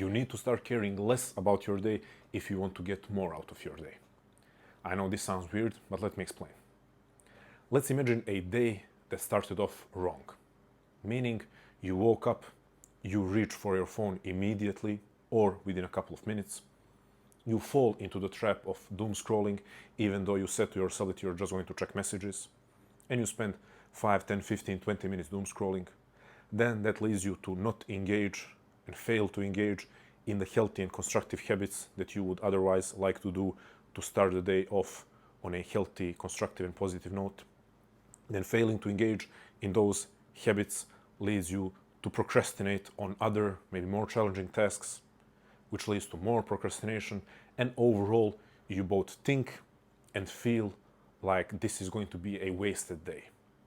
You need to start caring less about your day if you want to get more out of your day. I know this sounds weird, but let me explain. Let's imagine a day that started off wrong, meaning you woke up, you reach for your phone immediately or within a couple of minutes. You fall into the trap of doom scrolling, even though you said to yourself that you're just going to check messages, and you spend 5, 10, 15, 20 minutes doom scrolling. Then that leads you to not engage and fail to engage in the healthy and constructive habits that you would otherwise like to do to start the day off on a healthy, constructive, and positive note. Then failing to engage in those habits leads you to procrastinate on other, maybe more challenging tasks, which leads to more procrastination, and overall you both think and feel like this is going to be a wasted day,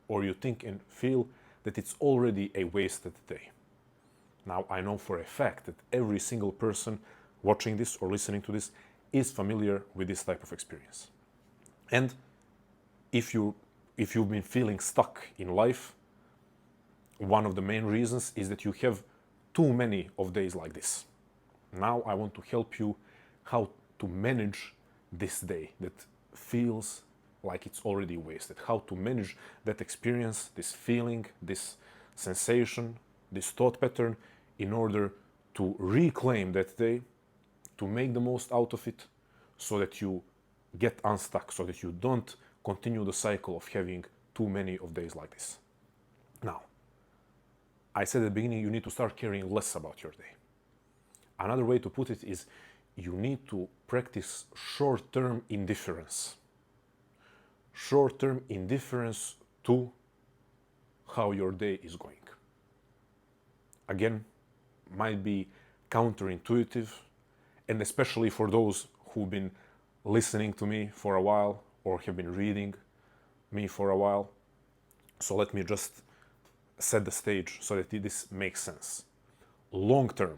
or you think and feel that it's already a wasted day. Now, I know for a fact that every single person watching this or listening to this is familiar with this type of experience. And if you've been feeling stuck in life, one of the main reasons is that you have too many of days like this. Now I want to help you how to manage this day that feels like it's already wasted. How to manage that experience, this feeling, this sensation, this thought pattern in order to reclaim that day, to make the most out of it so that you get unstuck, so that you don't continue the cycle of having too many of days like this. Now, I said at the beginning you need to start caring less about your day. Another way to put it is you need to practice short-term indifference. Short-term indifference to how your day is going. Again, might be counterintuitive, and especially for those who've been listening to me for a while or have been reading me for a while. So let me just set the stage so that this makes sense. Long-term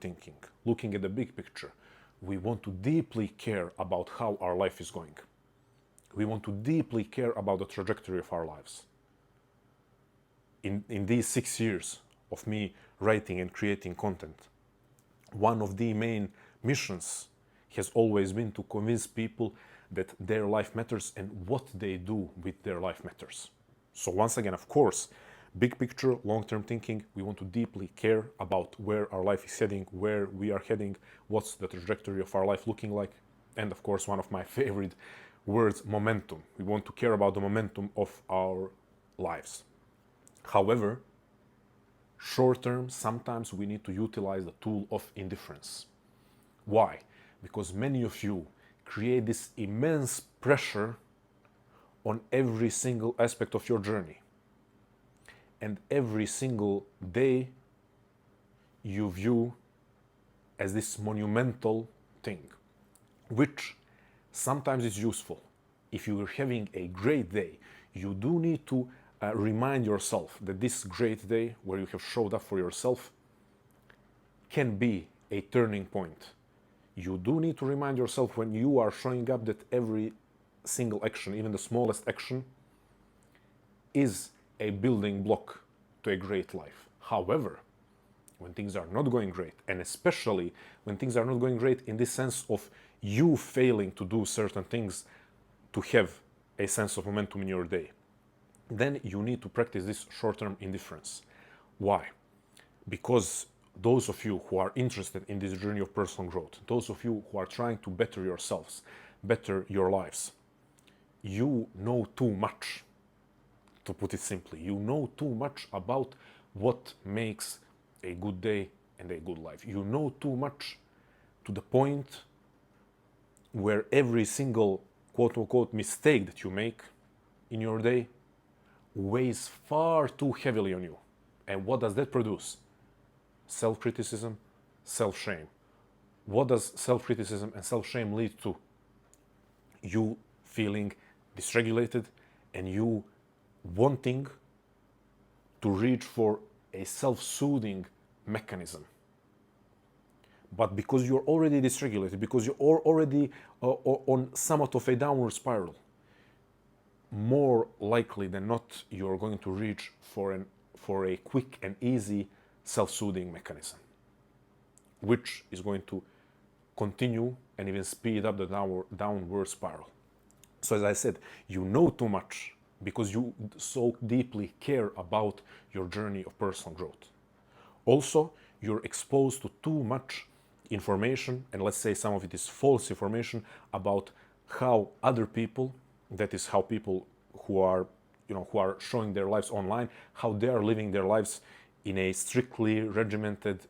thinking, looking at the big picture, we want to deeply care about how our life is going. We want to deeply care about the trajectory of our lives. In these 6 years of me writing and creating content, one of the main missions has always been to convince people that their life matters and what they do with their life matters. So once again, of course, big picture, long-term thinking, we want to deeply care about where our life is heading, where we are heading, what's the trajectory of our life looking like, and of course, one of my favorite words, momentum. We want to care about the momentum of our lives. However, short-term, sometimes we need to utilize the tool of indifference. Why? Because many of you create this immense pressure on every single aspect of your journey. And every single day you view as this monumental thing, which sometimes is useful. If you are having a great day, you do need to remind yourself that this great day where you have showed up for yourself can be a turning point. You do need to remind yourself when you are showing up that every single action, even the smallest action, is a building block to a great life. However, when things are not going great, and especially when things are not going great in this sense of you failing to do certain things to have a sense of momentum in your day, then you need to practice this short-term indifference. Why? Because those of you who are interested in this journey of personal growth, those of you who are trying to better yourselves, better your lives, you know too much. To put it simply, you know too much about what makes a good day and a good life. You know too much to the point where every single quote-unquote mistake that you make in your day weighs far too heavily on you. And what does that produce? Self-criticism, self-shame. What does self-criticism and self-shame lead to? You feeling dysregulated and you wanting to reach for a self-soothing mechanism. But because you're already dysregulated, because you're already on somewhat of a downward spiral, more likely than not, you're going to reach for a quick and easy self-soothing mechanism. which is going to continue and even speed up the downward spiral. So as I said, you know too much because you so deeply care about your journey of personal growth. Also, you're exposed to too much information, and let's say some of it is false information about how other people, that is how people who are showing their lives online, how they are living their lives in a strictly regimented,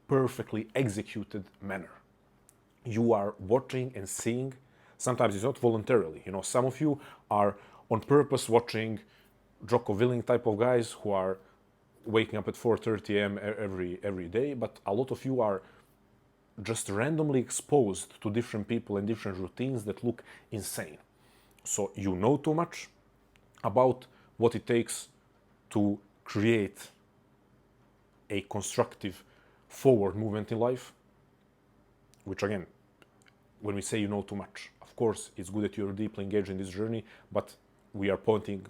perfectly executed manner. You are watching and seeing, sometimes it's not voluntarily. Some of you are on purpose watching Jocko Willing type of guys who are waking up at 4:30 a.m. every day, but a lot of you are just randomly exposed to different people and different routines that look insane. So you know too much about what it takes to create a constructive forward movement in life, which again, when we say you know too much, of course, it's good that you're deeply engaged in this journey, but we are pointing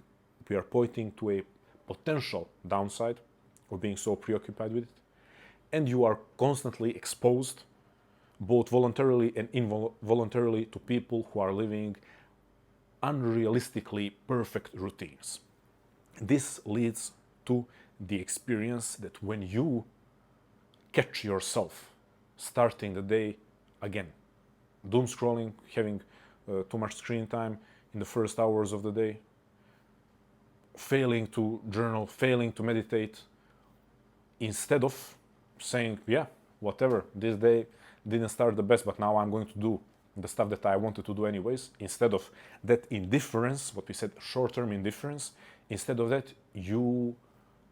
to a potential downside of being so preoccupied with it. And you are constantly exposed, both voluntarily and involuntarily, to people who are living unrealistically perfect routines. This leads to the experience that when you catch yourself starting the day again, doom scrolling, having too much screen time in the first hours of the day, failing to journal, failing to meditate, instead of saying, yeah, whatever, this day didn't start the best, but now I'm going to do the stuff that I wanted to do anyways. Instead of that indifference, what we said, short-term indifference, instead of that, you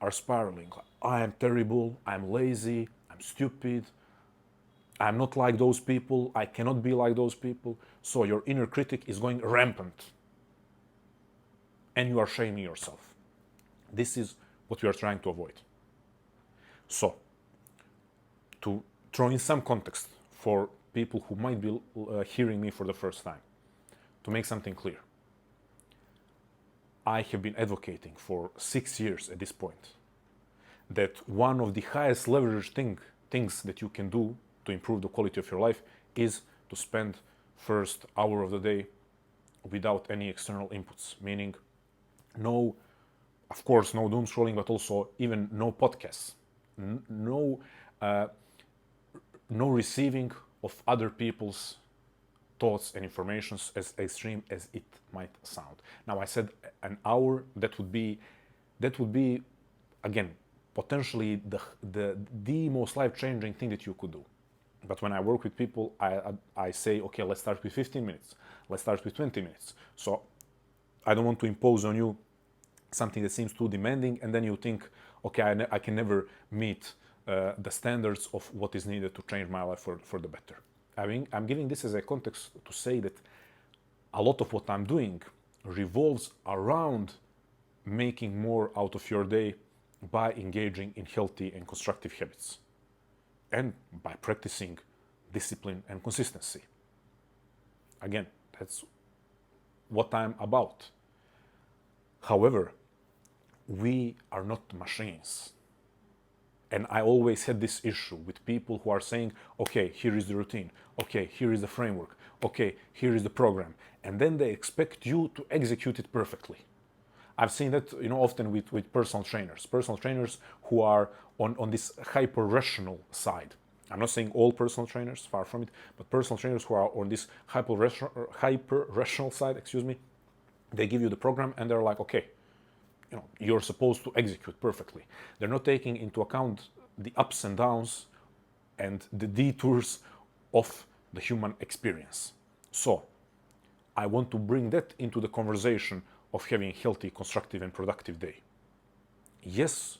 are spiraling. I am terrible, I'm lazy, I'm stupid, I'm not like those people, I cannot be like those people. So your inner critic is going rampant. And you are shaming yourself. This is what we are trying to avoid. So, to throw in some context for people who might be hearing me for the first time, to make something clear. I have been advocating for 6 years at this point that one of the highest leverage things that you can do to improve the quality of your life is to spend first hour of the day without any external inputs, meaning no, of course, no doom scrolling, but also even no podcasts, no receiving of other people's thoughts and informations, as extreme as it might sound. Now, I said an hour. That would be again potentially the most life-changing thing that you could do. But when I work with people, I say, okay, let's start with 15 minutes. Let's start with 20 minutes. So I don't want to impose on you something that seems too demanding, and then you think, okay, I can never meet the standards of what is needed to change my life for the better. I'm giving this as a context to say that a lot of what I'm doing revolves around making more out of your day by engaging in healthy and constructive habits and by practicing discipline and consistency. Again, that's what I'm about. However, we are not machines. And I always had this issue with people who are saying, okay, here is the routine. Okay, here is the framework. Okay, here is the program. And then they expect you to execute it perfectly. I've seen that, often with personal trainers who are on this hyper-rational side. I'm not saying all personal trainers, far from it, but personal trainers who are on this hyper-rational side, they give you the program and they're like, okay, you're supposed to execute perfectly. They're not taking into account the ups and downs and the detours of the human experience. So, I want to bring that into the conversation of having a healthy, constructive, and productive day. Yes,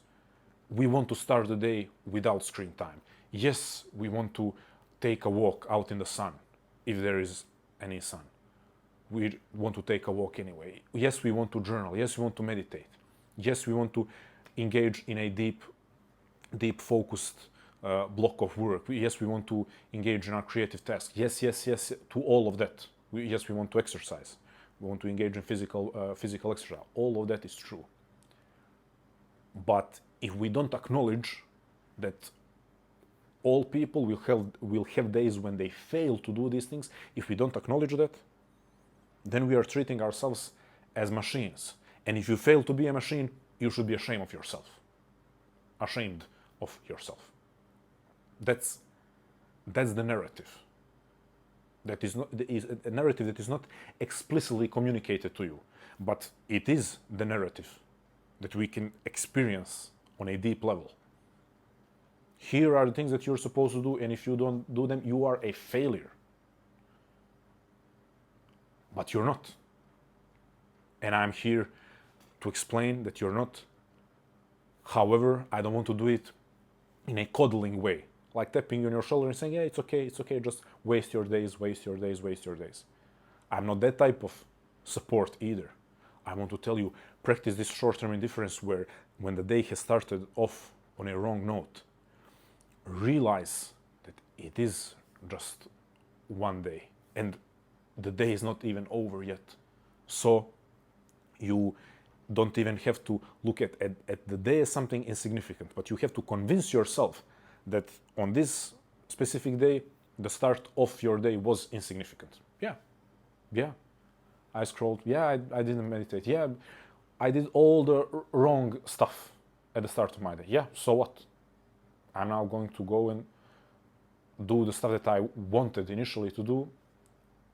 we want to start the day without screen time. Yes, we want to take a walk out in the sun, if there is any sun. We want to take a walk anyway. Yes, we want to journal. Yes, we want to meditate. Yes, we want to engage in a deep focused block of work. Yes, we want to engage in our creative tasks. Yes, to all of that. Yes, we want to exercise. We want to engage in physical exercise. All of that is true. But if we don't acknowledge that All people will have days when they fail to do these things. If we don't acknowledge that, then we are treating ourselves as machines. And if you fail to be a machine, you should be ashamed of yourself. Ashamed of yourself. That's the narrative. That is a narrative that is not explicitly communicated to you, but it is the narrative that we can experience on a deep level. Here are the things that you're supposed to do, and if you don't do them, you are a failure. But you're not. And I'm here to explain that you're not. However, I don't want to do it in a coddling way, like tapping you on your shoulder and saying, yeah, it's okay, just waste your days. I'm not that type of support either. I want to tell you, practice this short-term indifference where when the day has started off on a wrong note, realize that it is just one day and the day is not even over yet. So you don't even have to look at the day as something insignificant, but you have to convince yourself that on this specific day, the start of your day was insignificant. Yeah. I scrolled. Yeah, I didn't meditate. Yeah, I did all the wrong stuff at the start of my day. Yeah, so what? I'm now going to go and do the stuff that I wanted initially to do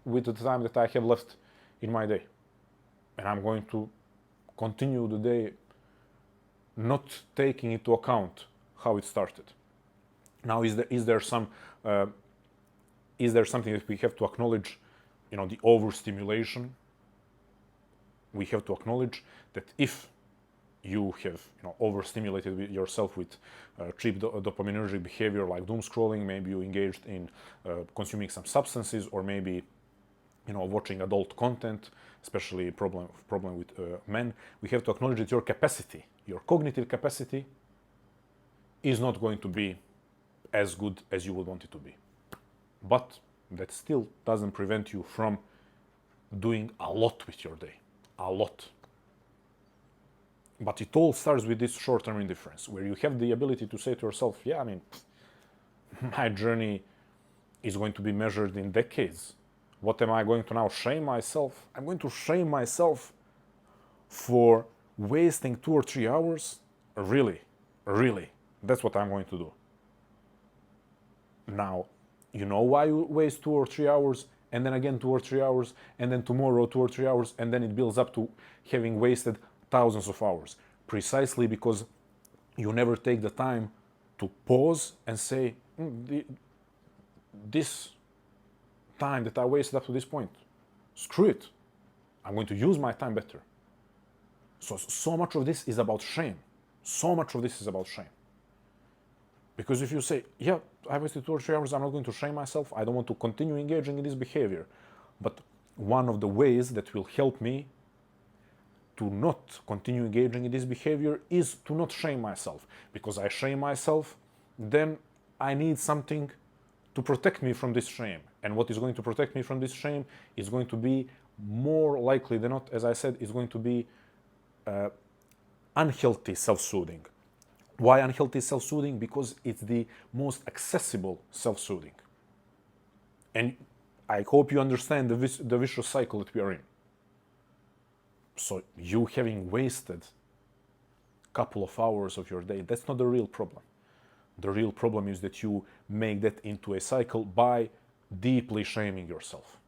with the time that I have left in my day. And I'm going to continue the day not taking into account how it started. Now, is there something that we have to acknowledge? The overstimulation. We have to acknowledge that if you have overstimulated yourself with cheap dopaminergic behavior like doom scrolling, maybe you engaged in consuming some substances, or maybe watching adult content, especially problem with men, we have to acknowledge that your capacity, your cognitive capacity, is not going to be as good as you would want it to be. But that still doesn't prevent you from doing a lot with your day. A lot. But it all starts with this short-term indifference, where you have the ability to say to yourself, yeah, my journey is going to be measured in decades. What am I going to now shame myself? I'm going to shame myself for wasting 2 or 3 hours? Really? That's what I'm going to do. Now, you know why you waste 2 or 3 hours, and then again 2 or 3 hours, and then tomorrow 2 or 3 hours, and then it builds up to having wasted thousands of hours. Precisely because you never take the time to pause and say, this time that I wasted up to this point, screw it. I'm going to use my time better. So much of this is about shame. Because if you say, yeah, I wasted 2 or 3 hours, I'm not going to shame myself, I don't want to continue engaging in this behavior. But one of the ways that will help me to not continue engaging in this behavior is to not shame myself. Because I shame myself, then I need something to protect me from this shame. And what is going to protect me from this shame is going to be, more likely than not, as I said, is going to be unhealthy self-soothing. Why unhealthy self-soothing? Because it's the most accessible self-soothing. And I hope you understand the vicious cycle that we are in. So you having wasted a couple of hours of your day, that's not the real problem. The real problem is that you make that into a cycle by deeply shaming yourself.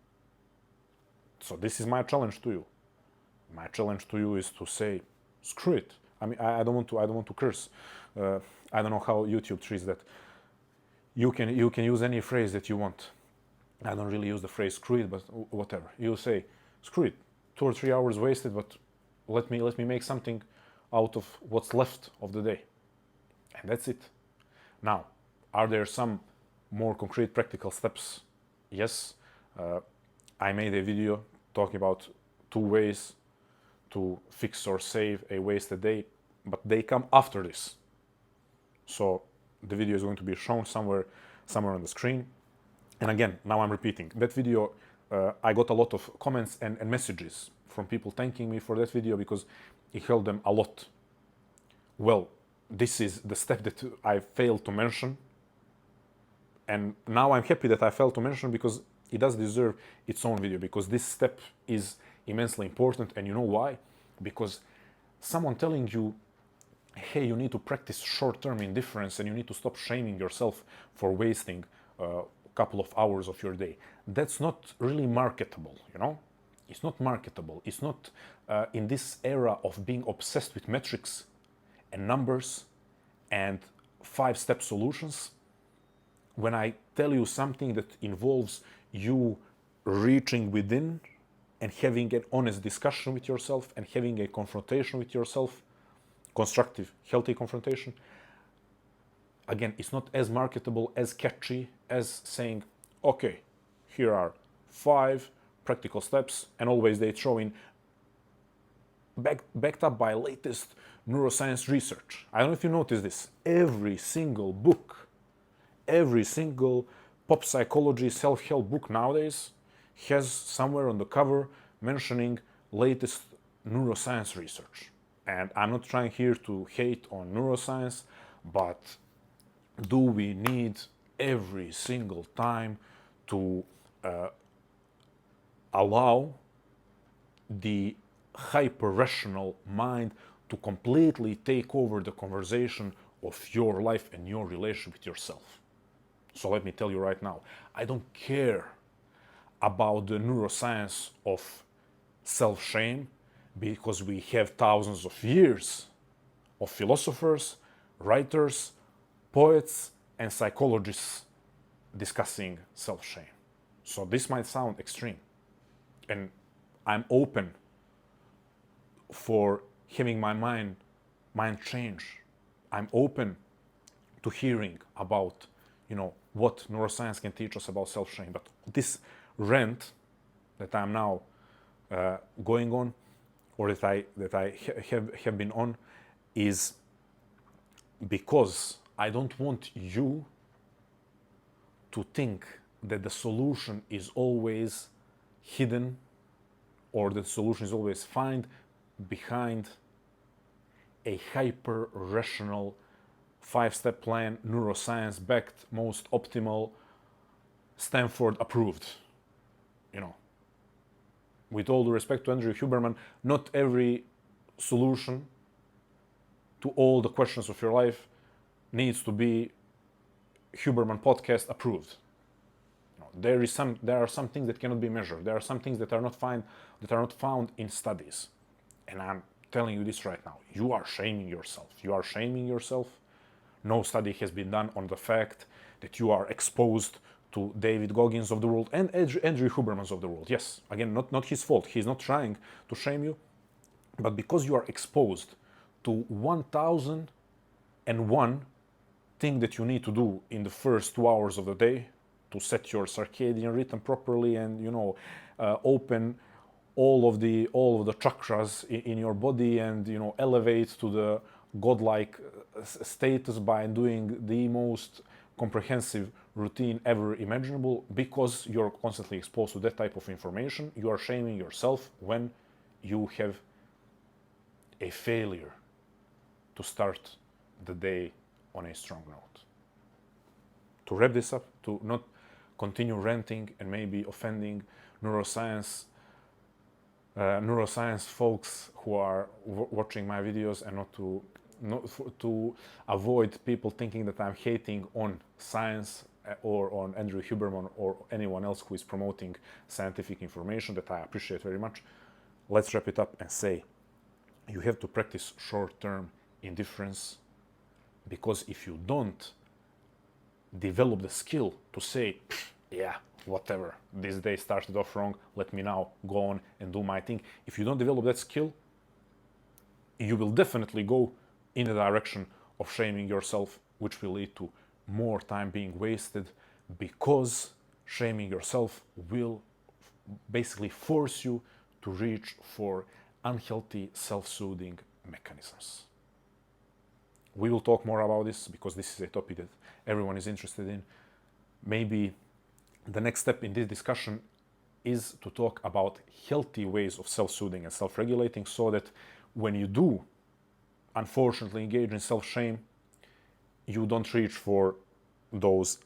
So this is my challenge to you. My challenge to you is to say, screw it. I don't want to curse. I don't know how YouTube treats that. You can use any phrase that you want. I don't really use the phrase screw it, but whatever. You say, screw it. 2 or 3 hours wasted, but let me make something out of what's left of the day. And that's it. Now, are there some more concrete practical steps? Yes. I made a video talking about 2 ways to fix or save a wasted day, but they come after this. So the video is going to be shown somewhere on the screen. And again, now I'm repeating. That video, I got a lot of comments and messages from people thanking me for that video because it helped them a lot. Well, this is the step that I failed to mention. And now I'm happy that I failed to mention, because it does deserve its own video, because this step is immensely important. And you know why? Because someone telling you, hey, you need to practice short-term indifference and you need to stop shaming yourself for wasting a couple of hours of your day, that's not really marketable, you know? It's not marketable. It's not in this era of being obsessed with metrics and numbers and 5-step solutions. When I tell you something that involves you reaching within and having an honest discussion with yourself and having a confrontation with yourself, constructive, healthy confrontation, again, it's not as marketable, as catchy as saying, okay, here are 5 practical steps, and always they throw in backed up by latest neuroscience research. I don't know if you notice this. Every single book, every single pop psychology, self-help book nowadays has somewhere on the cover mentioning latest neuroscience research. And I'm not trying here to hate on neuroscience, but do we need every single time to allow the hyper-rational mind to completely take over the conversation of your life and your relationship with yourself? So let me tell you right now, I don't care about the neuroscience of self-shame, because we have thousands of years of philosophers, writers, poets, and psychologists discussing self-shame. So this might sound extreme, and I'm open for having my mind change. I'm open to hearing about, what neuroscience can teach us about self-shame. But this rant that I'm now going on, or that I have been on, is because I don't want you to think that the solution is always hidden, or the solution is always found behind a hyper-rational 5-step plan, neuroscience-backed, most optimal, Stanford-approved. With all due respect to Andrew Huberman, not every solution to all the questions of your life needs to be Huberman podcast approved. There are some things that cannot be measured. There are some things that are not found in studies. And I'm telling you this right now. You are shaming yourself. You are shaming yourself. No study has been done on the fact that you are exposed to David Goggins of the world and Andrew Hubermans of the world. Yes, again, not his fault. He's not trying to shame you. But because you are exposed to 1001 thing that you need to do in the first 2 hours of the day to set your circadian rhythm properly and open all of the chakras in your body and elevate to the godlike status by doing the most comprehensive routine ever imaginable, because you're constantly exposed to that type of information, you are shaming yourself when you have a failure to start the day on a strong note. To wrap this up, to not continue ranting and maybe offending neuroscience folks who are watching my videos, and to avoid people thinking that I'm hating on science or on Andrew Huberman or anyone else who is promoting scientific information that I appreciate very much. Let's wrap it up and say, you have to practice short-term indifference, because if you don't develop the skill to say, yeah, whatever, this day started off wrong, let me now go on and do my thing. If you don't develop that skill, you will definitely go in the direction of shaming yourself, which will lead to more time being wasted, because shaming yourself will basically force you to reach for unhealthy self-soothing mechanisms. We will talk more about this, because this is a topic that everyone is interested in. Maybe the next step in this discussion is to talk about healthy ways of self-soothing and self-regulating, so that when you do unfortunately engage in self-shame, you don't reach for those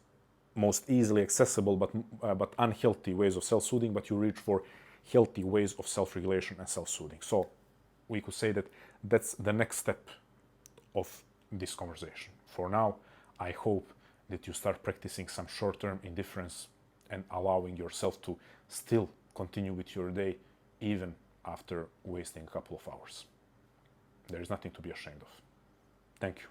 most easily accessible but unhealthy ways of self-soothing, but you reach for healthy ways of self-regulation and self-soothing. So we could say that that's the next step of this conversation. For now, I hope that you start practicing some short-term indifference and allowing yourself to still continue with your day even after wasting a couple of hours. There is nothing to be ashamed of. Thank you.